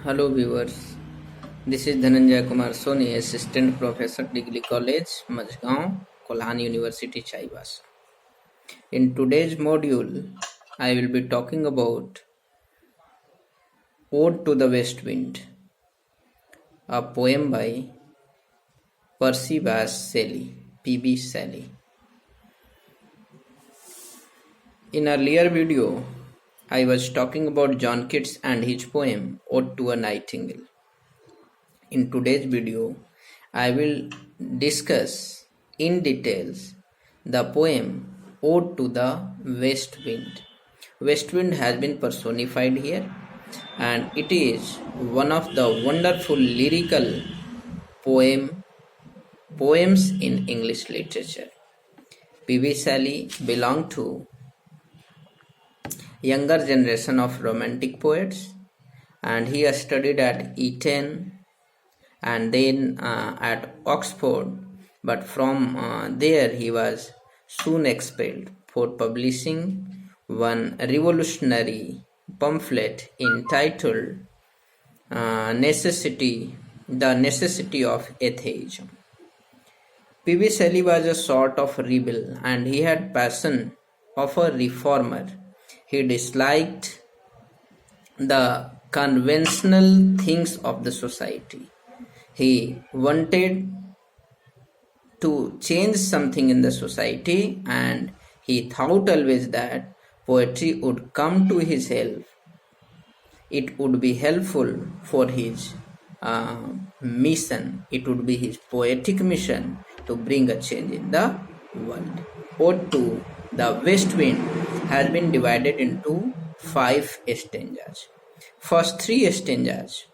Hello viewers, this is Dhananjay Kumar Soni, Assistant Professor, Degree College, Majgaon, Kolhan University, Chaibasa. In today's module, I will be talking about Ode to the West Wind, a poem by Percy Bysshe Shelley, P.B. Shelley. In earlier video, I was talking about John Keats and his poem Ode to a Nightingale. In today's video, I will discuss in details the poem Ode to the West Wind. West Wind has been personified here, and it is one of the wonderful lyrical poems in English literature. P.B. Shelley belonged to younger generation of romantic poets, and he studied at Eton and then at Oxford, but from there he was soon expelled for publishing one revolutionary pamphlet entitled The Necessity of Atheism. P.B. Shelley was a sort of rebel, and he had passion of a reformer. He disliked the conventional things of the society. He wanted to change something in the society, and he thought always that poetry would come to his help. It would be helpful for his mission. It would be his poetic mission to bring a change in the world. Ode to the West Wind has been divided into 5 stanzas. First 3 stanzas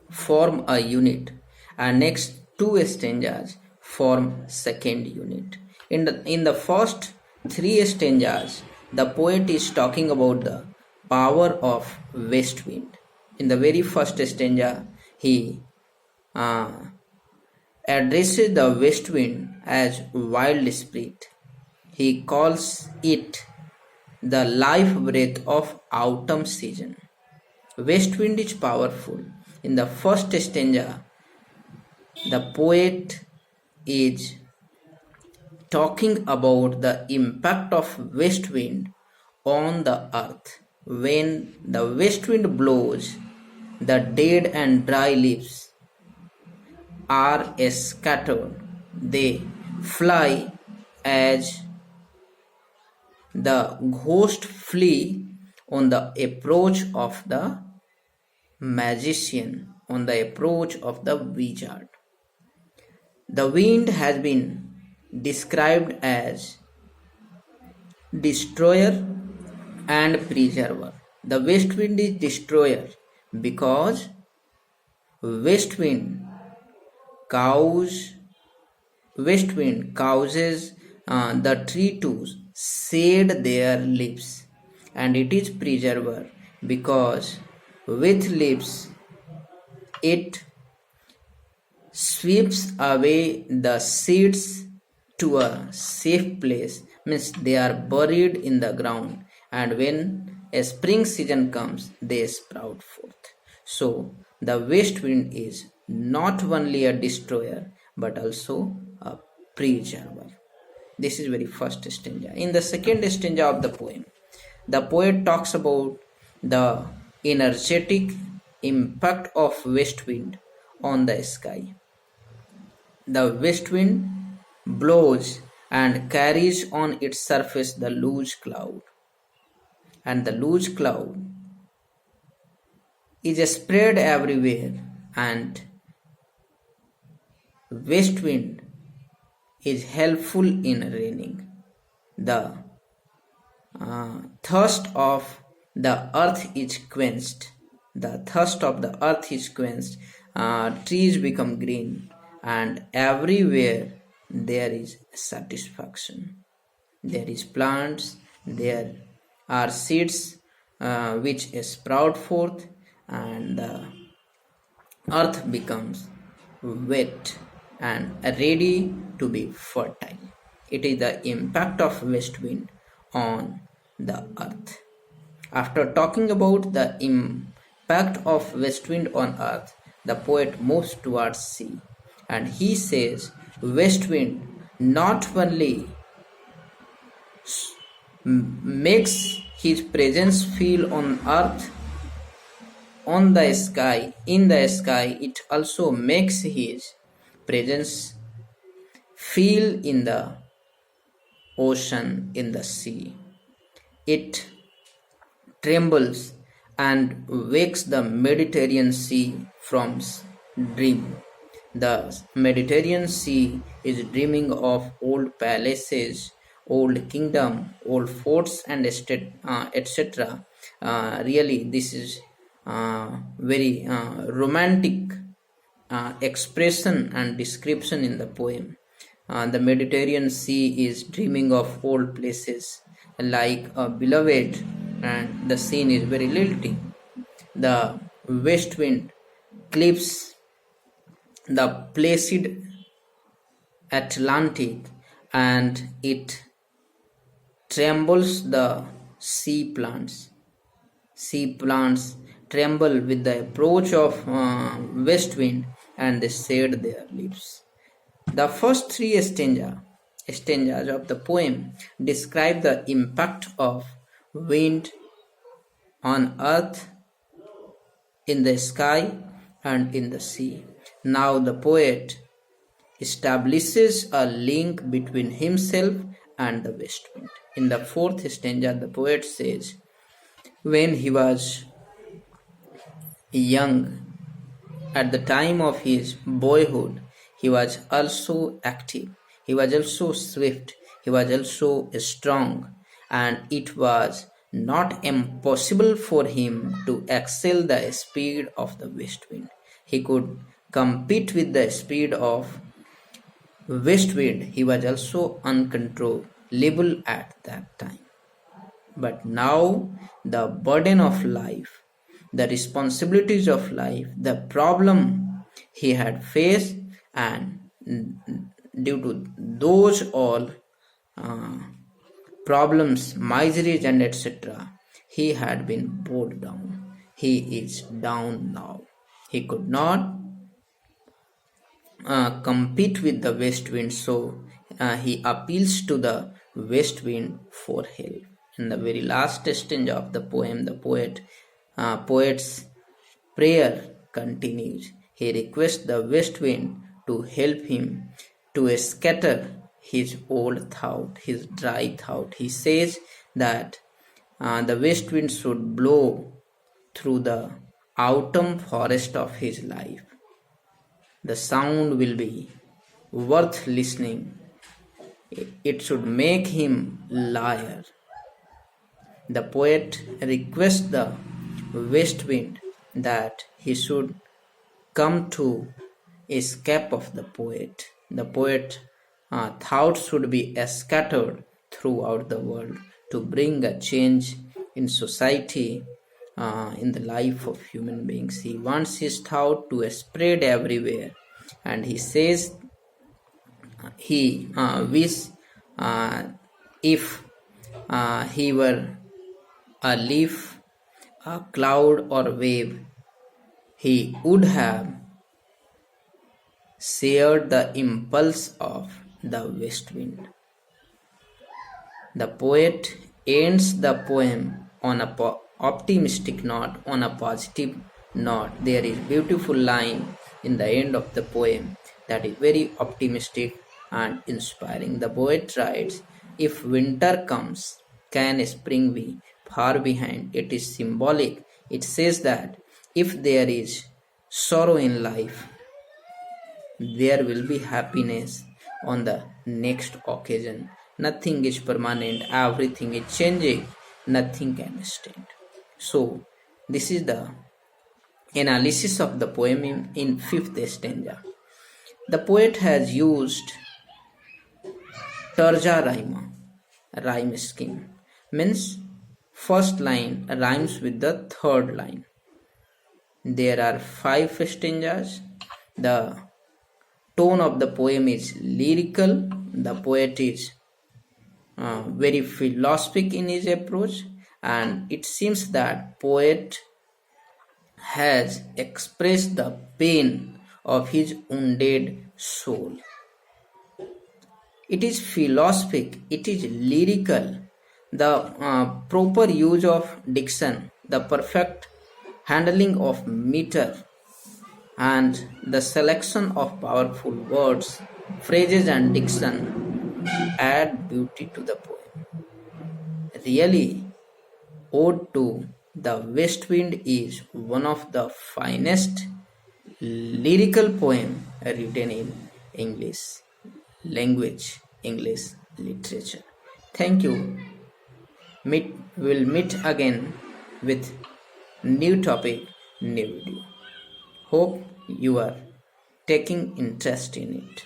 form a unit, and next 2 stanzas form second unit. In the first 3 stanzas, the poet is talking about the power of west wind. In the very first stanza, he addresses the west wind as wild spirit. He calls it the life breath of autumn season. West wind is powerful. In the first stanza, the poet is talking about the impact of west wind on the earth. When the west wind blows, the dead and dry leaves are scattered. They fly as the ghost flee on the approach of the magician, on the approach of the wizard. The wind has been described as destroyer and preserver. The west wind is destroyer because west wind causes the tree to shed their leaves, and it is preserver because with leaves it sweeps away the seeds to a safe place, means they are buried in the ground, and when a spring season comes they sprout forth. So the west wind is not only a destroyer but also a preserver. This is very first stanza. In the second stanza of the poem, the poet talks about the energetic impact of west wind on the sky. The west wind blows and carries on its surface the loose cloud, and the loose cloud is spread everywhere, and west wind is helpful in raining. The thirst of the earth is quenched. The thirst of the earth is quenched. Trees become green, and everywhere there is satisfaction. There is plants, there are seeds which sprout forth, and the earth becomes wet and ready to be fertile. It is the impact of west wind on the earth. After talking about the impact of west wind on earth, the poet moves towards sea, and he says, west wind not only makes his presence feel on earth, on the sky, in the sky, it also makes his presence feel in the ocean, in the sea. It trembles and wakes the Mediterranean Sea from dream. The Mediterranean Sea is dreaming of old palaces, old kingdom, old forts, and etc. Really, this is very romantic expression and description in the poem. The Mediterranean Sea is dreaming of old places like a beloved, and the scene is very lilting. The west wind clips the placid Atlantic, and it trembles the sea plants. Sea plants tremble with the approach of west wind, and they shed their leaves. The first three stanzas of the poem describe the impact of wind on earth, in the sky, and in the sea. Now the poet establishes a link between himself and the west wind. In the fourth stanza, the poet says, when he was young, at the time of his boyhood, he was also active, he was also swift, he was also strong, and it was not impossible for him to excel the speed of the west wind. He could compete with the speed of west wind. He was also uncontrollable at that time. But now the burden of life, the responsibilities of life, the problem he had faced, and due to those all problems, miseries, and etc., he had been bowed down. He is down now. He could not compete with the west wind, so he appeals to the west wind for help. In the very last stanza of the poem, the poet's prayer continues. He requests the west wind to help him to scatter his old thought, his dry thought. He says that the west wind should blow through the autumn forest of his life. The sound will be worth listening. It should make him liar. The poet requests the west wind that he should come to escape of the poet. The poet thoughts should be scattered throughout the world to bring a change in society, in the life of human beings. He wants his thought to spread everywhere, and he says he wish if he were a leaf, a cloud, or wave, he would have shared the impulse of the west wind. The poet ends the poem on a optimistic note, on a positive note. There is beautiful line in the end of the poem that is very optimistic and inspiring. The poet writes, if winter comes, can spring be far behind? It is symbolic. It says that if there is sorrow in life, there will be happiness on the next occasion. Nothing is permanent, everything is changing, nothing can stand. So, this is the analysis of the poem in fifth stanza. The poet has used terza rhyme scheme. Means first line rhymes with the third line. There are 5 stanzas. The tone of the poem is lyrical. The poet is very philosophic in his approach, and it seems that poet has expressed the pain of his wounded soul. It is philosophic, it is lyrical. The proper use of diction, the perfect handling of meter, and the selection of powerful words, phrases, and diction add beauty to the poem. Really, Ode to the West Wind is one of the finest lyrical poems written in English language, English literature. Thank you. We'll meet again with new topic, new video. Hope you are taking interest in it.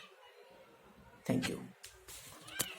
Thank you.